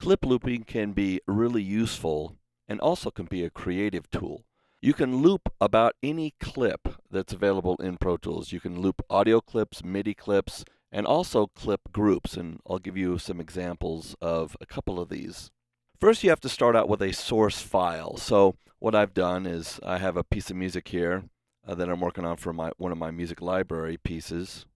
Clip looping can be really useful and also can be a creative tool. You can loop about any clip that's available in Pro Tools. You can loop audio clips, MIDI clips, and also clip groups, and I'll give you some examples of a couple of these. First, you have to start out with a source file. So what I've done is I have a piece of music here that I'm working on for one of my music library pieces.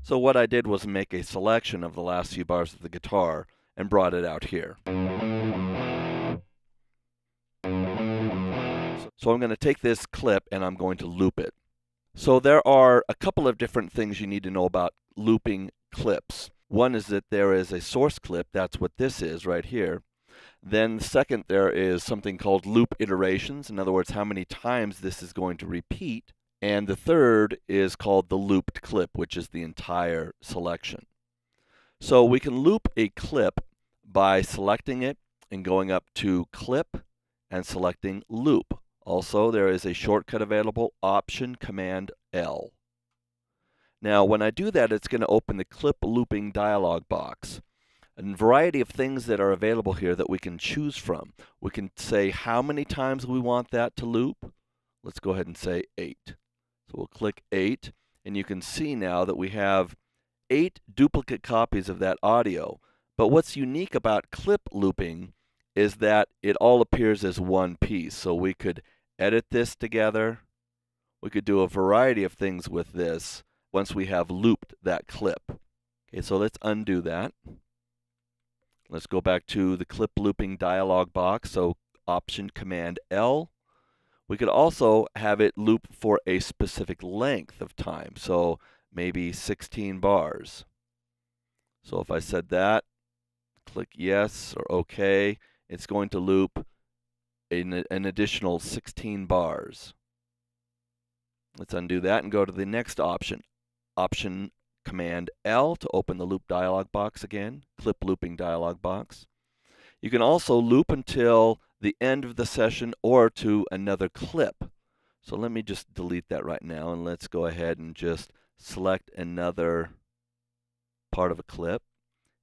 So what I did was make a selection of the last few bars of the guitar and brought it out here. So I'm going to take this clip and I'm going to loop it. So there are a couple of different things you need to know about looping clips. One is that there is a source clip, that's what this is right here. Then second, there is something called loop iterations, in other words, how many times this is going to repeat. And the third is called the looped clip, which is the entire selection. So we can loop a clip by selecting it and going up to Clip and selecting Loop. Also, there is a shortcut available, Option Command L. Now, when I do that, it's going to open the clip looping dialog box. A variety of things that are available here that we can choose from. We can say how many times we want that to loop. Let's go ahead and say 8. So we'll click 8, and you can see now that we have 8 duplicate copies of that audio. But what's unique about clip looping is that it all appears as one piece. So we could edit this together. We could do a variety of things with this once we have looped that clip. Okay, so let's undo that. Let's go back to the clip looping dialog box. So Option Command L. We could also have it loop for a specific length of time. So maybe 16 bars. So if I said that, click yes or OK, it's going to loop an additional 16 bars. Let's undo that and go to the next option. Option Command L to open the loop dialog box again, clip looping dialog box. You can also loop until the end of the session or to another clip. So let me just delete that right now, and let's go ahead and just select another part of a clip.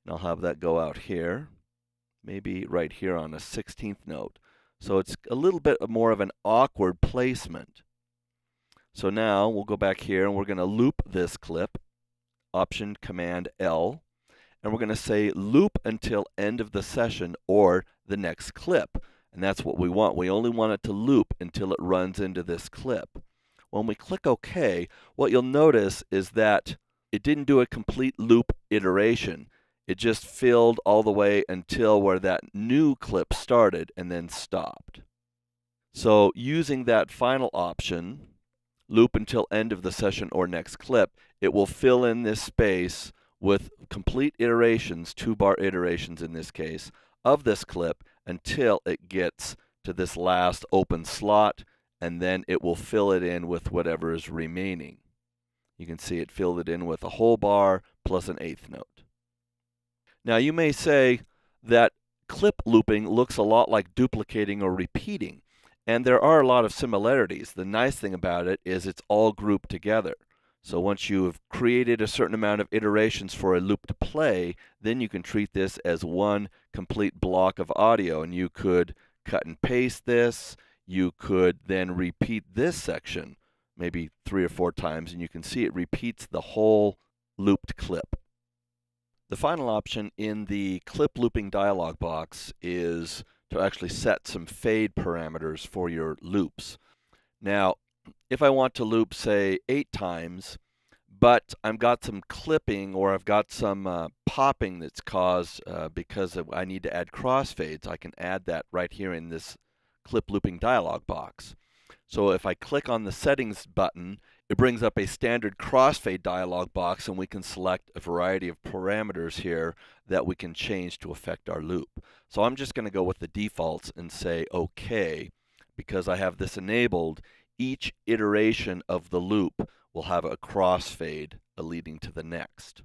And I'll have that go out here, maybe right here on a 16th note. So it's a little bit more of an awkward placement. So now we'll go back here and we're going to loop this clip, Option Command L, and we're going to say loop until end of the session or the next clip. And that's what we want. We only want it to loop until it runs into this clip. When we click OK, what you'll notice is that it didn't do a complete loop iteration. It just filled all the way until where that new clip started and then stopped. So using that final option, loop until end of the session or next clip, it will fill in this space with complete iterations, 2-bar iterations in this case, of this clip until it gets to this last open slot, and then it will fill it in with whatever is remaining. You can see it filled it in with a whole bar plus an 8th note. Now you may say that clip looping looks a lot like duplicating or repeating, and there are a lot of similarities. The nice thing about it is it's all grouped together. So once you've created a certain amount of iterations for a loop to play, then you can treat this as one complete block of audio, and you could cut and paste this. You could then repeat this section maybe 3 or 4 times, and you can see it repeats the whole looped clip. The final option in the clip looping dialog box is to actually set some fade parameters for your loops. Now, if I want to loop, say, 8 times, but I've got some clipping or I've got some popping that's caused because I need to add crossfades, I can add that right here in this clip looping dialog box. So if I click on the settings button, it brings up a standard crossfade dialog box, and we can select a variety of parameters here that we can change to affect our loop. So I'm just going to go with the defaults and say OK. Because I have this enabled, each iteration of the loop will have a crossfade leading to the next.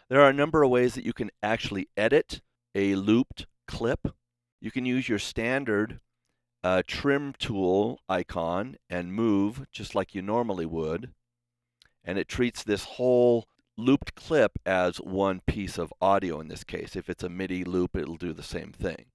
There are a number of ways that you can actually edit a looped clip. You can use your standard trim tool icon and move just like you normally would. And it treats this whole looped clip as one piece of audio in this case. If it's a MIDI loop, it'll do the same thing.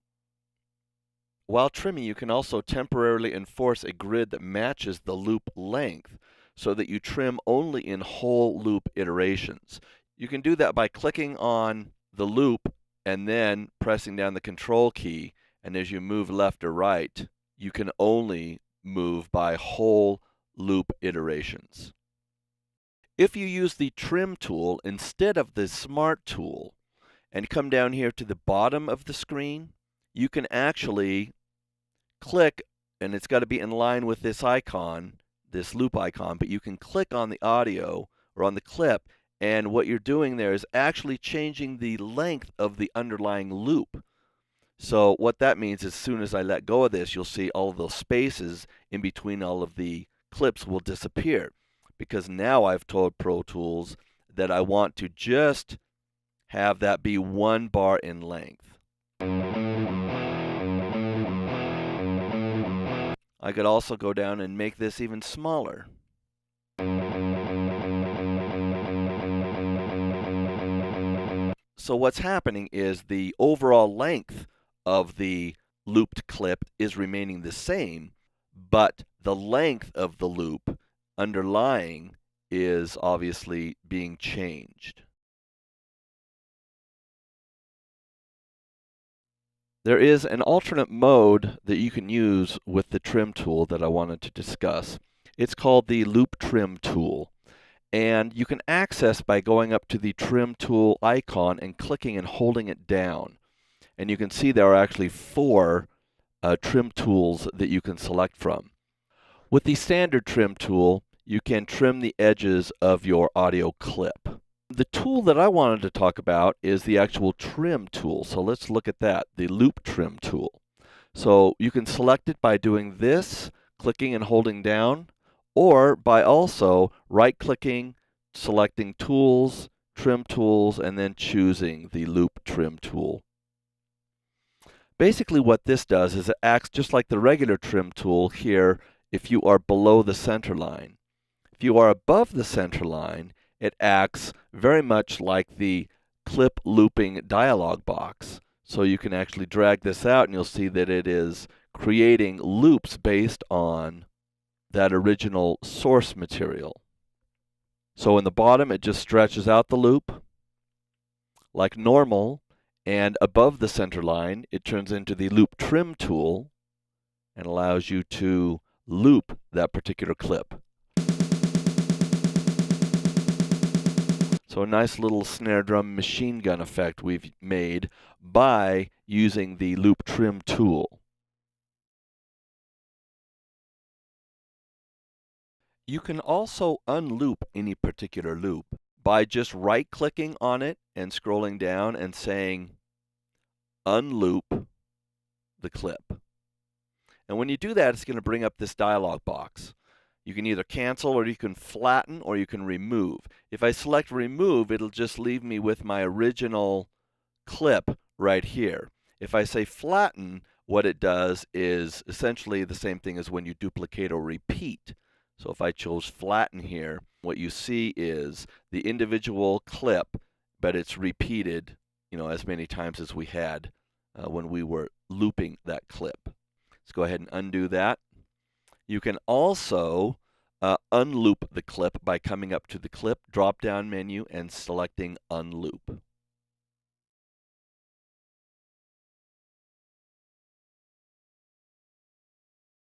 While trimming, you can also temporarily enforce a grid that matches the loop length so that you trim only in whole loop iterations. You can do that by clicking on the loop and then pressing down the control key, and as you move left or right, you can only move by whole loop iterations. If you use the trim tool instead of the smart tool and come down here to the bottom of the screen, you can actually click, and it's got to be in line with this icon, this loop icon, but you can click on the audio or on the clip, and what you're doing there is actually changing the length of the underlying loop. So what that means is as soon as I let go of this, you'll see all of those spaces in between all of the clips will disappear, because now I've told Pro Tools that I want to just have that be 1 bar in length. I could also go down and make this even smaller. So what's happening is the overall length of the looped clip is remaining the same, but the length of the loop underlying is obviously being changed. There is an alternate mode that you can use with the trim tool that I wanted to discuss. It's called the loop trim tool, and you can access by going up to the trim tool icon and clicking and holding it down. And you can see there are actually 4 trim tools that you can select from. With the standard trim tool, you can trim the edges of your audio clip. The tool that I wanted to talk about is the actual trim tool. So let's look at that, the loop trim tool. So you can select it by doing this, clicking and holding down, or by also right-clicking, selecting tools, trim tools, and then choosing the loop trim tool. Basically what this does is it acts just like the regular trim tool here if you are below the center line. If you are above the center line, it acts very much like the clip looping dialog box. So you can actually drag this out and you'll see that it is creating loops based on that original source material. So in the bottom, it just stretches out the loop like normal, and above the center line, it turns into the loop trim tool and allows you to loop that particular clip. So a nice little snare drum machine gun effect we've made by using the loop trim tool. You can also unloop any particular loop by just right-clicking on it and scrolling down and saying unloop the clip. And when you do that, it's going to bring up this dialog box. You can either cancel, or you can flatten, or you can remove. If I select remove, it'll just leave me with my original clip right here. If I say flatten, what it does is essentially the same thing as when you duplicate or repeat. So if I chose flatten here, what you see is the individual clip, but it's repeated, as many times as we had when we were looping that clip. Let's go ahead and undo that. You can also unloop the clip by coming up to the clip drop-down menu and selecting unloop.